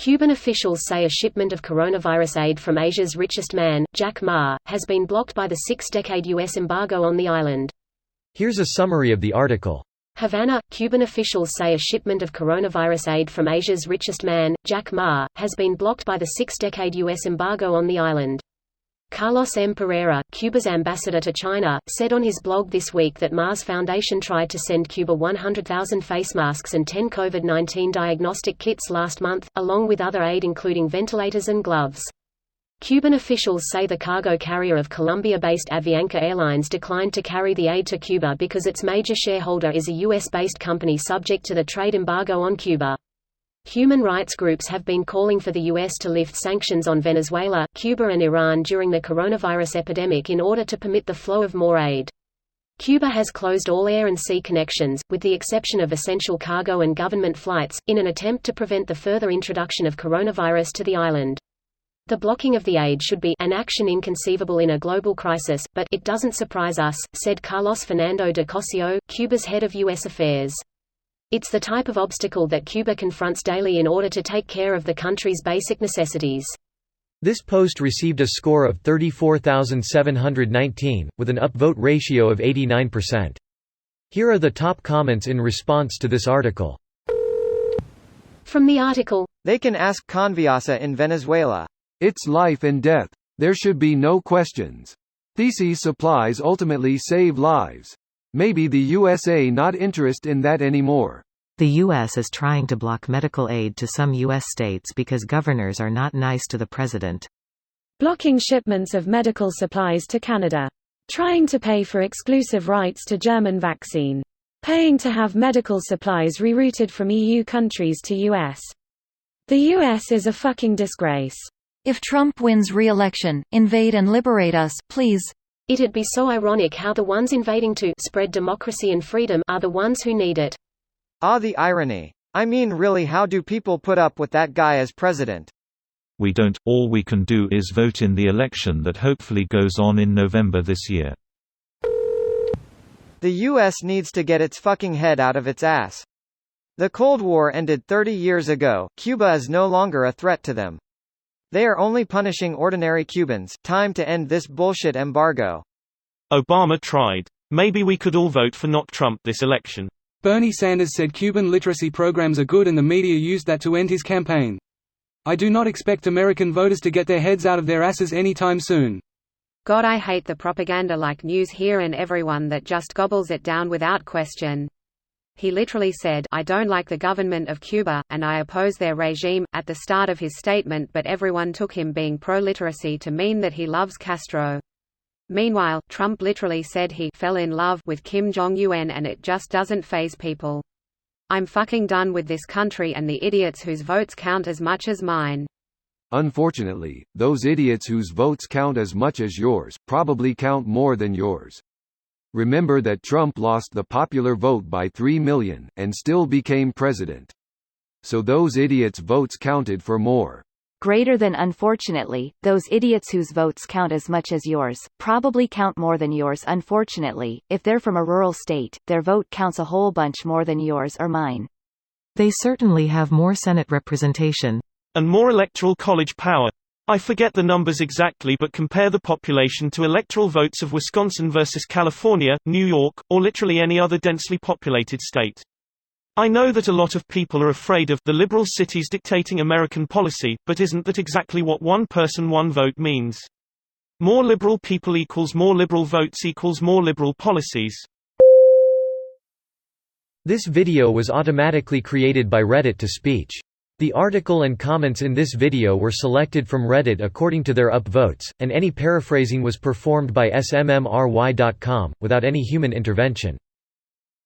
Cuban officials say a shipment of coronavirus aid from Asia's richest man, Jack Ma, has been blocked by the six-decade U.S. embargo on the island. Here's a summary of the article. Havana, Cuban officials say a shipment of coronavirus aid from Asia's richest man, Jack Ma, has been blocked by the six-decade U.S. embargo on the island. Carlos M. Pereira, Cuba's ambassador to China, said on his blog this week that Ma's foundation tried to send Cuba 100,000 face masks and 10 COVID-19 diagnostic kits last month, along with other aid including ventilators and gloves. Cuban officials say the cargo carrier of Colombia-based Avianca Airlines declined to carry the aid to Cuba because its major shareholder is a U.S.-based company subject to the trade embargo on Cuba. Human rights groups have been calling for the U.S. to lift sanctions on Venezuela, Cuba and Iran during the coronavirus epidemic in order to permit the flow of more aid. Cuba has closed all air and sea connections, with the exception of essential cargo and government flights, in an attempt to prevent the further introduction of coronavirus to the island. The blocking of the aid should be an action inconceivable in a global crisis, but it doesn't surprise us, said Carlos Fernando de Cosio, Cuba's head of U.S. affairs. It's the type of obstacle that Cuba confronts daily in order to take care of the country's basic necessities. This post received a score of 34,719, with an upvote ratio of 89%. Here are the top comments in response to this article. From the article, they can ask Conviasa in Venezuela. It's life and death. There should be no questions. Theses supplies ultimately save lives. Maybe the USA not interested in that anymore. The U.S. is trying to block medical aid to some U.S. states because governors are not nice to the president. Blocking shipments of medical supplies to Canada. Trying to pay for exclusive rights to German vaccine. Paying to have medical supplies rerouted from EU countries to U.S. The U.S. is a fucking disgrace. If Trump wins re-election, invade and liberate us, please. It'd be so ironic how the ones invading to spread democracy and freedom are the ones who need it. Ah, the irony. I mean, really, how do people put up with that guy as president? We don't. All we can do is vote in the election that hopefully goes on in November this year. The U.S. needs to get its fucking head out of its ass. The Cold War ended 30 years ago. Cuba is no longer a threat to them. They are only punishing ordinary Cubans. Time to end this bullshit embargo. Obama tried. Maybe we could all vote for not Trump this election. Bernie Sanders said Cuban literacy programs are good and the media used that to end his campaign. I do not expect American voters to get their heads out of their asses anytime soon. God, I hate the propaganda like News Here and everyone that just gobbles it down without question. He literally said, I don't like the government of Cuba, and I oppose their regime, at the start of his statement, but everyone took him being pro-literacy to mean that he loves Castro. Meanwhile, Trump literally said he fell in love with Kim Jong-un, and it just doesn't faze people. I'm fucking done with this country and the idiots whose votes count as much as mine. Unfortunately, those idiots whose votes count as much as yours, probably count more than yours. Remember that Trump lost the popular vote by 3 million, and still became president. So those idiots' votes counted for more. Greater than unfortunately, those idiots whose votes count as much as yours, probably count more than yours. Unfortunately, if they're from a rural state, their vote counts a whole bunch more than yours or mine. They certainly have more Senate representation. And more electoral college power. I forget the numbers exactly, but compare the population to electoral votes of Wisconsin versus California, New York, or literally any other densely populated state. I know that a lot of people are afraid of the liberal cities dictating American policy, but isn't that exactly what one person one vote means? More liberal people equals more liberal votes equals more liberal policies. This video was automatically created by Reddit to speech. The article and comments in this video were selected from Reddit according to their upvotes, and any paraphrasing was performed by smmry.com, without any human intervention.